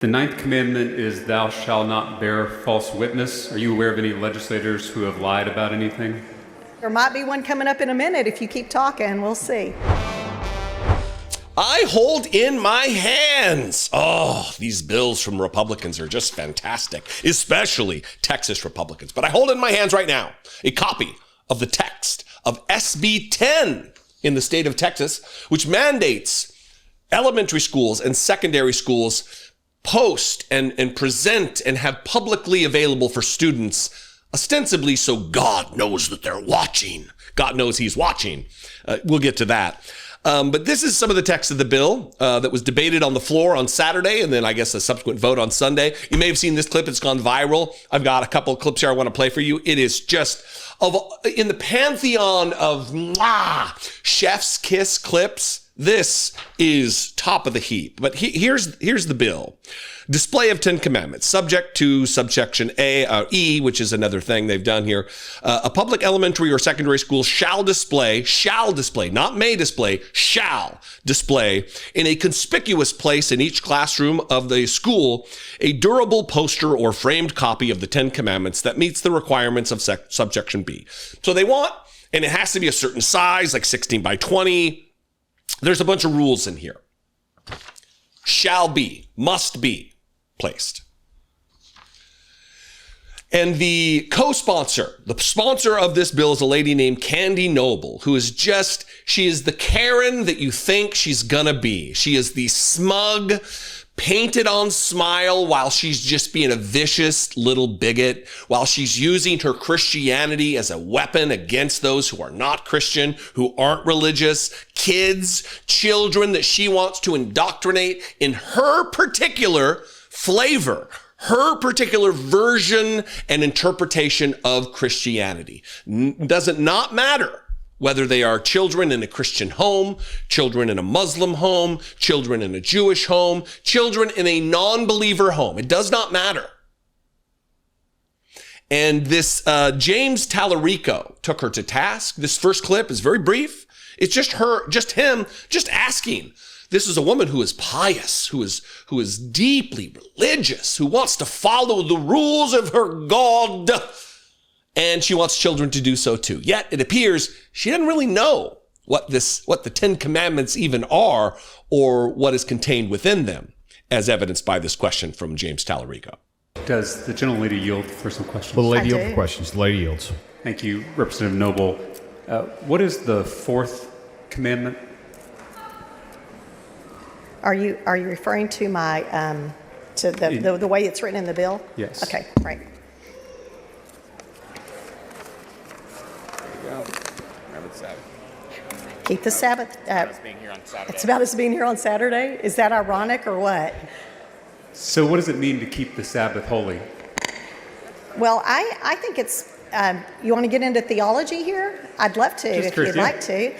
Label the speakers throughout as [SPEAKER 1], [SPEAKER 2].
[SPEAKER 1] The ninth commandment is thou shalt not bear false witness. Are you aware of any legislators who have lied about anything?
[SPEAKER 2] There might be one coming up in a minute if you keep talking. We'll see.
[SPEAKER 3] I hold in my hands. Oh, these bills from Republicans are just fantastic, especially Texas Republicans. But I hold in my hands right now a copy of the text of SB10 in the state of Texas, which mandates elementary schools and secondary schools post and present and have publicly available for students, ostensibly so God knows that they're watching. God knows he's watching. We'll get to that. But this is some of the text of the bill that was debated on the floor on Saturday, and then I guess a subsequent vote on Sunday. You may have seen this clip. It's gone viral. I've got a couple of clips here I want to play for you. It is just in the pantheon of chef's kiss clips. This is top of the heap. But here's the bill. Display of 10 commandments, subject to subsection E, which is another thing they've done here. A public elementary or secondary school shall display, not may display, shall display in a conspicuous place in each classroom of the school a durable poster or framed copy of the 10 commandments that meets the requirements of subsection B. So they want, and it has to be a certain size, like 16 by 20. There's a bunch of rules in here. Shall be, must be placed. And the co-sponsor, the sponsor of this bill is a lady named Candy Noble, who is she is the Karen that you think she's gonna be. She is the smug, painted on smile while she's just being a vicious little bigot, while she's using her Christianity as a weapon against those who are not Christian, who aren't religious, kids, children that she wants to indoctrinate in her particular flavor, her particular version and interpretation of Christianity. Does it not matter whether they are children in a Christian home, children in a Muslim home, children in a Jewish home, children in a non-believer home. It does not matter. And this James Tallarico took her to task. This first clip is very brief. It's just him asking. This is a woman who is pious, who is deeply religious, who wants to follow the rules of her God. And she wants children to do so too. Yet it appears she doesn't really know what the 10 commandments even are or what is contained within them, as evidenced by this question from James Tallarico.
[SPEAKER 1] Does the gentlelady yield for some questions?
[SPEAKER 4] Will the lady yield for questions? The lady yields.
[SPEAKER 1] Thank you, Representative Noble. What is the fourth commandment?
[SPEAKER 2] Are you referring to my to the way it's written in the bill?
[SPEAKER 1] Yes.
[SPEAKER 2] Okay, right. Keep the Sabbath. It's about us being here on Saturday. Is that ironic or what?
[SPEAKER 1] So what does it mean to keep the Sabbath holy?
[SPEAKER 2] Well, I think it's, you want to get into theology here? I'd love to, if you'd like to.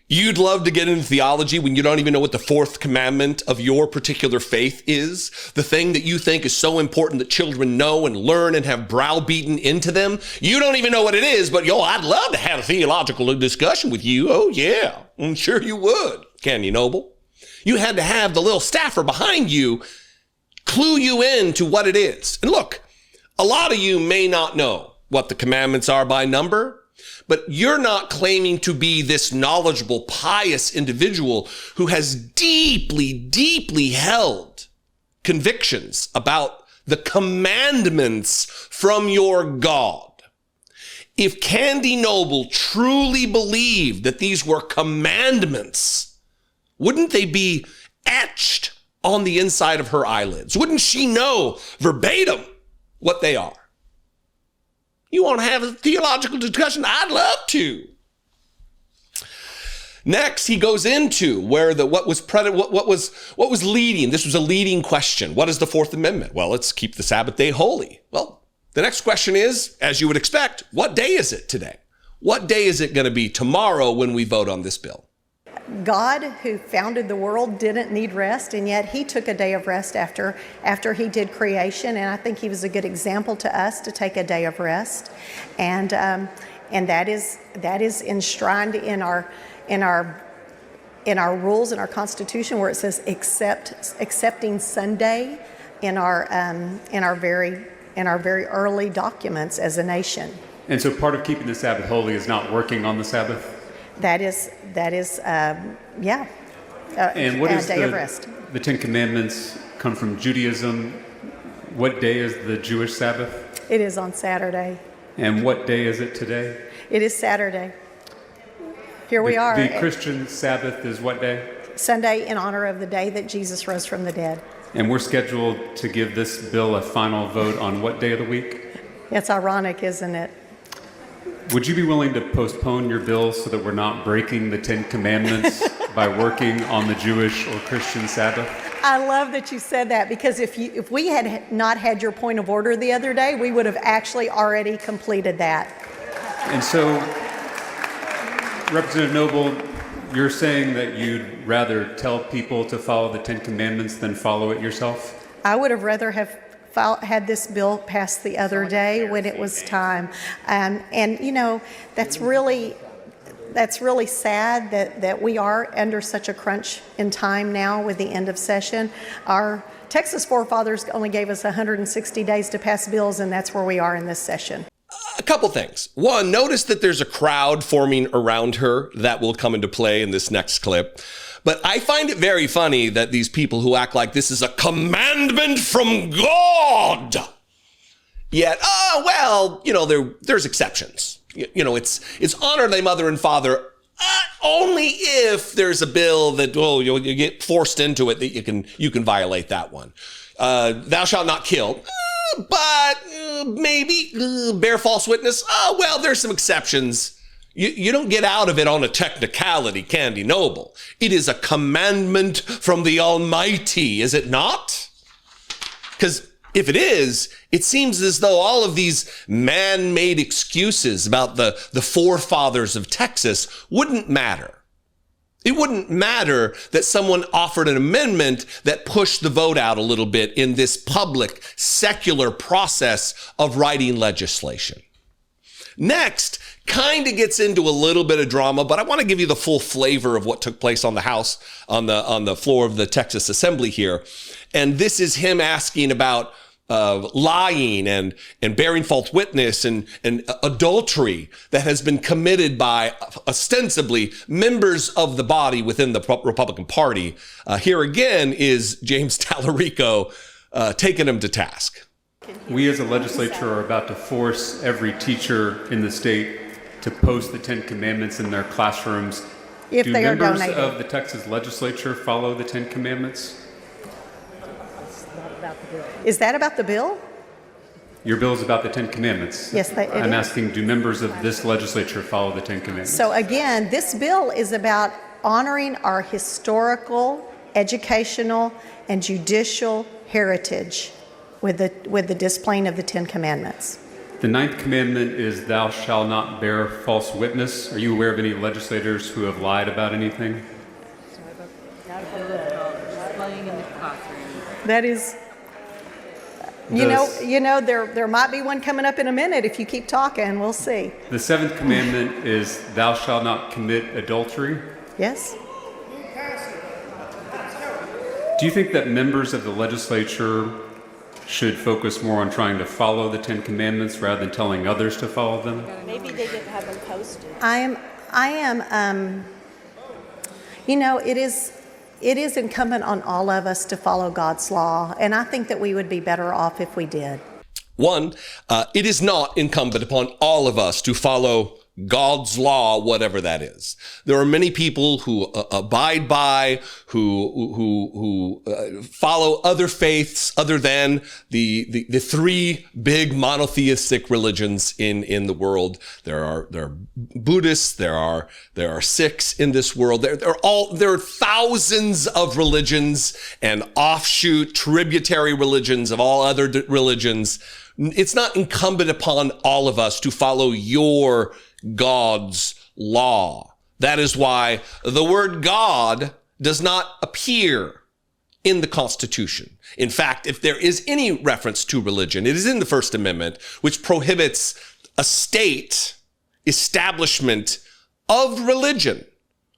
[SPEAKER 3] You'd love to get into theology when you don't even know what the fourth commandment of your particular faith is? The thing that you think is so important that children know and learn and have browbeaten into them? You don't even know what it is, but I'd love to have a theological discussion with you. Oh yeah, I'm sure you would, Candy Noble. You had to have the little staffer behind you clue you in to what it is. And look, a lot of you may not know what the commandments are by number, but you're not claiming to be this knowledgeable, pious individual who has deeply, deeply held convictions about the commandments from your God. If Candy Noble truly believed that these were commandments, wouldn't they be etched on the inside of her eyelids? Wouldn't she know verbatim what they are? You want to have a theological discussion? I'd love to. Next, he goes into where what was leading. This was a leading question. What is the Fourth Amendment? Well, it's keep the Sabbath day holy. Well, the next question is, as you would expect, what day is it today? What day is it going to be tomorrow when we vote on this bill?
[SPEAKER 2] God, who founded the world, didn't need rest, and yet he took a day of rest after he did creation, and I think he was a good example to us to take a day of rest, and that is enshrined in our in our rules in our Constitution where it says accepting Sunday in our very early documents as a nation.
[SPEAKER 1] And so part of keeping the Sabbath holy is not working on the Sabbath?
[SPEAKER 2] That is, yeah.
[SPEAKER 1] And what is
[SPEAKER 2] a day of rest.
[SPEAKER 1] the Ten Commandments come from Judaism? What day is the Jewish Sabbath?
[SPEAKER 2] It is on Saturday.
[SPEAKER 1] And what day is it today?
[SPEAKER 2] It is Saturday. Here we are.
[SPEAKER 1] The Christian Sabbath is what day?
[SPEAKER 2] Sunday, in honor of the day that Jesus rose from the dead.
[SPEAKER 1] And we're scheduled to give this bill a final vote on what day of the week?
[SPEAKER 2] It's ironic, isn't it?
[SPEAKER 1] Would you be willing to postpone your bill so that we're not breaking the Ten Commandments by working on the Jewish or Christian Sabbath?
[SPEAKER 2] I love that you said that, because if we had not had your point of order the other day, we would have actually already completed that.
[SPEAKER 1] And so, Representative Noble, you're saying that you'd rather tell people to follow the Ten Commandments than follow it yourself?
[SPEAKER 2] I would have rather have had this bill passed the other day when it was time. And you know, that's really sad that we are under such a crunch in time now with the end of session. Our Texas forefathers only gave us 160 days to pass bills, and that's where we are in this session.
[SPEAKER 3] A couple things. One, notice that there's a crowd forming around her that will come into play in this next clip. But I find it very funny that these people who act like this is a commandment from God, yet, there's exceptions. It's honor thy mother and father only if there's a bill that, you get forced into it that you can violate that one. Thou shalt not kill. But maybe bear false witness. There's some exceptions. You don't get out of it on a technicality, Candy Noble. It is a commandment from the Almighty, is it not? Because if it is, it seems as though all of these man-made excuses about the forefathers of Texas wouldn't matter. It wouldn't matter that someone offered an amendment that pushed the vote out a little bit in this public, secular process of writing legislation. Next, kind of gets into a little bit of drama, but I want to give you the full flavor of what took place on the House, on the floor of the Texas Assembly here. And this is him asking about lying and bearing false witness and adultery that has been committed by ostensibly members of the body within the Republican Party. Here again is James Tallarico taking him to task.
[SPEAKER 1] We as a legislature are about to force every teacher in the state to post the Ten Commandments in their classrooms.
[SPEAKER 2] If they are donated.
[SPEAKER 1] Do members of the Texas legislature follow the Ten Commandments?
[SPEAKER 2] Is that about the bill?
[SPEAKER 1] Your bill is about the Ten Commandments.
[SPEAKER 2] Yes, it
[SPEAKER 1] I'm
[SPEAKER 2] is.
[SPEAKER 1] asking, do members of this legislature follow the Ten Commandments?
[SPEAKER 2] So again, this bill is about honoring our historical, educational, and judicial heritage with the displaying of the Ten Commandments.
[SPEAKER 1] The ninth commandment is thou shalt not bear false witness. Are you aware of any legislators who have lied about anything?
[SPEAKER 2] That is, there might be one coming up in a minute if you keep talking. We'll see.
[SPEAKER 1] The seventh commandment is thou shalt not commit adultery.
[SPEAKER 2] Yes?
[SPEAKER 1] Do you think that members of the legislature should focus more on trying to follow the Ten Commandments rather than telling others to follow them?
[SPEAKER 5] Maybe they didn't have them posted.
[SPEAKER 2] It is incumbent on all of us to follow God's law, and I think that we would be better off if we did.
[SPEAKER 3] One, it is not incumbent upon all of us to follow God's law, whatever that is. There are many people who abide by, who follow other faiths other than the three big monotheistic religions in the world. There are Buddhists, there are Sikhs in this world. There are thousands of religions and offshoot tributary religions of all other religions. It's not incumbent upon all of us to follow your God's law. That is why the word God does not appear in the Constitution. In fact, if there is any reference to religion, it is in the First Amendment, which prohibits a state establishment of religion,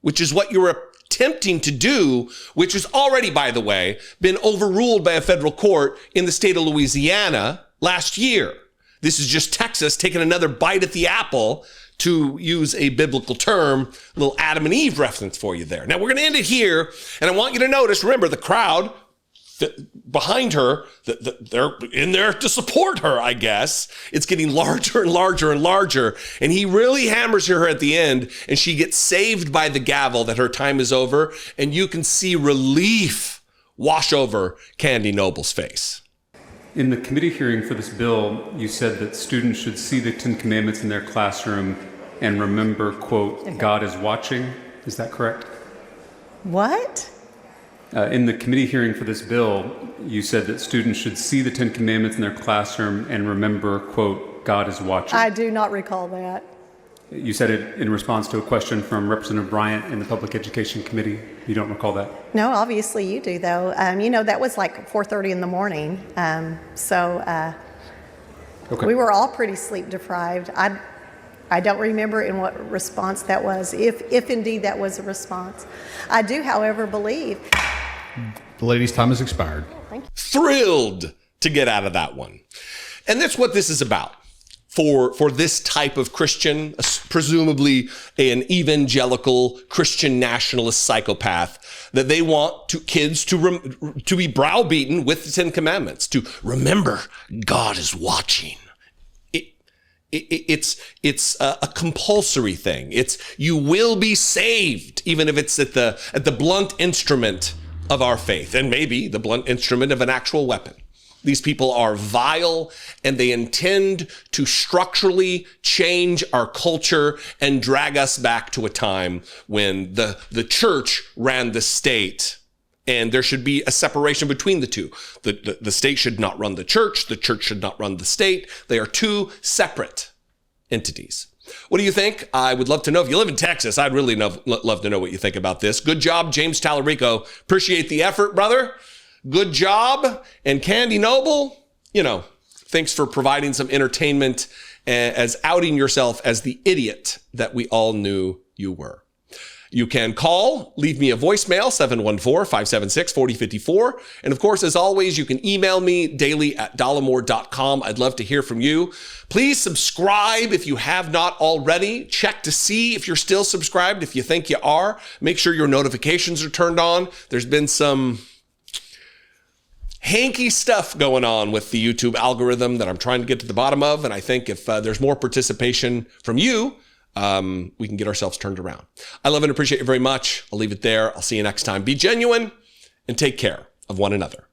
[SPEAKER 3] which is what you're attempting to do, which has already, by the way, been overruled by a federal court in the state of Louisiana last year. This is just Texas taking another bite at the apple, to use a biblical term, a little Adam and Eve reference for you there. Now, we're going to end it here, and I want you to notice, remember, the crowd behind her, they're in there to support her, I guess. It's getting larger and larger and larger, and he really hammers her at the end, and she gets saved by the gavel that her time is over, and you can see relief wash over Candy Noble's face.
[SPEAKER 1] In the committee hearing for this bill, you said that students should see the Ten Commandments in their classroom and remember, quote, God is watching. Is that correct?
[SPEAKER 2] What?
[SPEAKER 1] In the committee hearing for this bill, you said that students should see the Ten Commandments in their classroom and remember, quote, God is watching.
[SPEAKER 2] I do not recall that.
[SPEAKER 1] You said it in response to a question from Representative Bryant in the Public Education Committee. You don't recall that?
[SPEAKER 2] No, obviously you do, though. That was like 4:30 in the morning.
[SPEAKER 1] Okay.
[SPEAKER 2] We were all pretty sleep deprived. I don't remember in what response that was, if indeed that was a response. I do, however, believe.
[SPEAKER 4] The lady's time has expired.
[SPEAKER 3] Thrilled to get out of that one. And that's what this is about. For this type of Christian, presumably an evangelical Christian nationalist psychopath, that they want kids to be browbeaten with the Ten Commandments, to remember God is watching. It's a compulsory thing. It's you will be saved, even if it's at the blunt instrument of our faith, and maybe the blunt instrument of an actual weapon. These people are vile, and they intend to structurally change our culture and drag us back to a time when the church ran the state, and there should be a separation between the two. The state should not run the church should not run the state. They are two separate entities. What do you think? I would love to know. If you live in Texas, I'd really love to know what you think about this. Good job, James Tallarico. Appreciate the effort, brother. Good job. And Candy Noble, thanks for providing some entertainment as outing yourself as the idiot that we all knew you were. You can call, leave me a voicemail, 714-576-4054. And of course, as always, you can email me daily@dollemore.com. I'd love to hear from you. Please subscribe if you have not already. Check to see if you're still subscribed. If you think you are, make sure your notifications are turned on. There's been some hanky stuff going on with the YouTube algorithm that I'm trying to get to the bottom of. And I think if there's more participation from you, we can get ourselves turned around. I love and appreciate you very much. I'll leave it there. I'll see you next time. Be genuine and take care of one another.